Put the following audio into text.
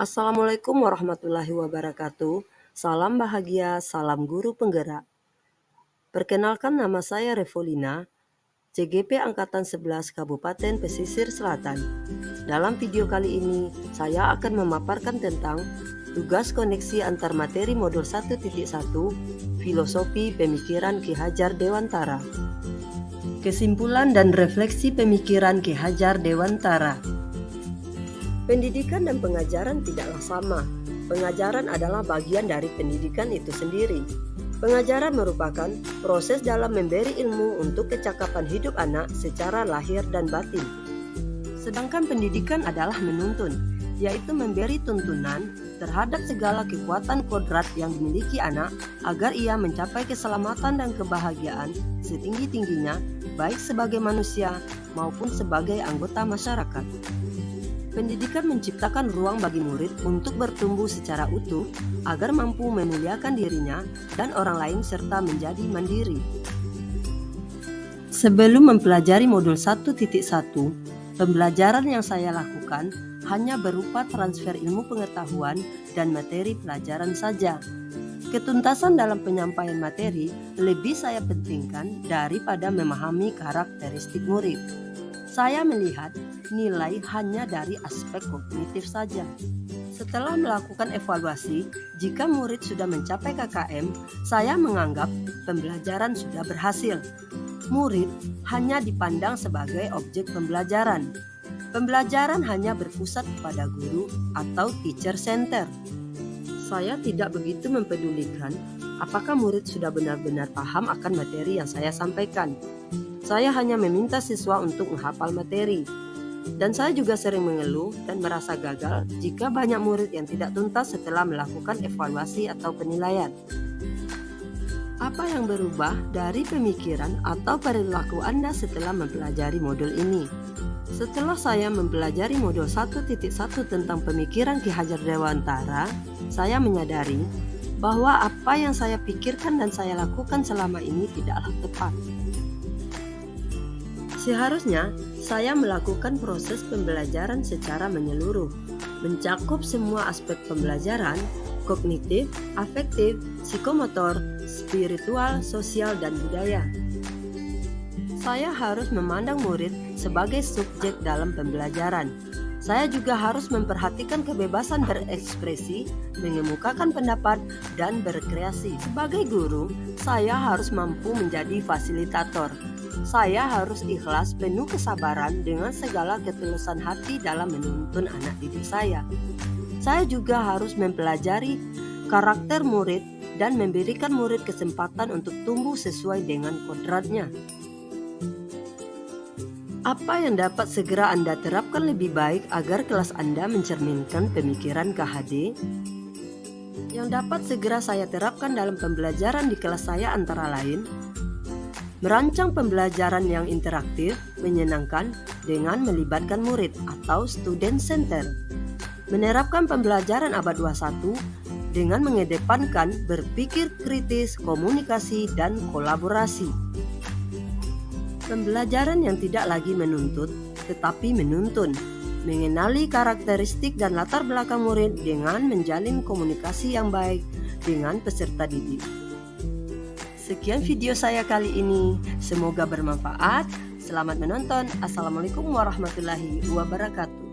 Assalamualaikum warahmatullahi wabarakatuh. Salam bahagia, salam guru penggerak. Perkenalkan, nama saya Revolina, CGP Angkatan 11 Kabupaten Pesisir Selatan. Dalam video kali ini, saya akan memaparkan tentang tugas koneksi antar materi modul 1.1 Filosofi Pemikiran Ki Hajar Dewantara. Kesimpulan dan refleksi pemikiran Ki Hajar Dewantara. Pendidikan dan pengajaran tidaklah sama. Pengajaran adalah bagian dari pendidikan itu sendiri. Pengajaran merupakan proses dalam memberi ilmu untuk kecakapan hidup anak secara lahir dan batin. Sedangkan pendidikan adalah menuntun, yaitu memberi tuntunan terhadap segala kekuatan kodrat yang dimiliki anak agar ia mencapai keselamatan dan kebahagiaan setinggi-tingginya, baik sebagai manusia maupun sebagai anggota masyarakat. Pendidikan menciptakan ruang bagi murid untuk bertumbuh secara utuh agar mampu memuliakan dirinya dan orang lain serta menjadi mandiri. Sebelum mempelajari modul 1.1, pembelajaran yang saya lakukan hanya berupa transfer ilmu pengetahuan dan materi pelajaran saja. Ketuntasan dalam penyampaian materi lebih saya pentingkan daripada memahami karakteristik murid. Saya melihat nilai hanya dari aspek kognitif saja. Setelah melakukan evaluasi, jika murid sudah mencapai KKM, saya menganggap pembelajaran sudah berhasil. Murid hanya dipandang sebagai objek pembelajaran. Pembelajaran hanya berpusat pada guru atau teacher center. Saya tidak begitu mempedulikan apakah murid sudah benar-benar paham akan materi yang saya sampaikan. Saya hanya meminta siswa untuk menghafal materi. Dan saya juga sering mengeluh dan merasa gagal jika banyak murid yang tidak tuntas setelah melakukan evaluasi atau penilaian. Apa yang berubah dari pemikiran atau perilaku Anda setelah mempelajari modul ini? Setelah saya mempelajari modul 1.1 tentang pemikiran Ki Hajar Dewantara, saya menyadari bahwa apa yang saya pikirkan dan saya lakukan selama ini tidaklah tepat. Seharusnya saya melakukan proses pembelajaran secara menyeluruh, mencakup semua aspek pembelajaran, kognitif, afektif, psikomotor, spiritual, sosial, dan budaya. Saya harus memandang murid sebagai subjek dalam pembelajaran. Saya juga harus memperhatikan kebebasan berekspresi, mengemukakan pendapat, dan berkreasi. Sebagai guru, saya harus mampu menjadi fasilitator. Saya harus ikhlas, penuh kesabaran dengan segala ketulusan hati dalam menuntun anak didik saya. Saya juga harus mempelajari karakter murid dan memberikan murid kesempatan untuk tumbuh sesuai dengan kodratnya. Apa yang dapat segera Anda terapkan lebih baik agar kelas Anda mencerminkan pemikiran KHD? Yang dapat segera saya terapkan dalam pembelajaran di kelas saya antara lain: merancang pembelajaran yang interaktif, menyenangkan dengan melibatkan murid atau student center. Menerapkan pembelajaran abad 21 dengan mengedepankan berpikir kritis, komunikasi, dan kolaborasi. Pembelajaran yang tidak lagi menuntut, tetapi menuntun. Mengenali karakteristik dan latar belakang murid dengan menjalin komunikasi yang baik dengan peserta didik. Sekian video saya kali ini, semoga bermanfaat. Selamat menonton. Assalamualaikum warahmatullahi wabarakatuh.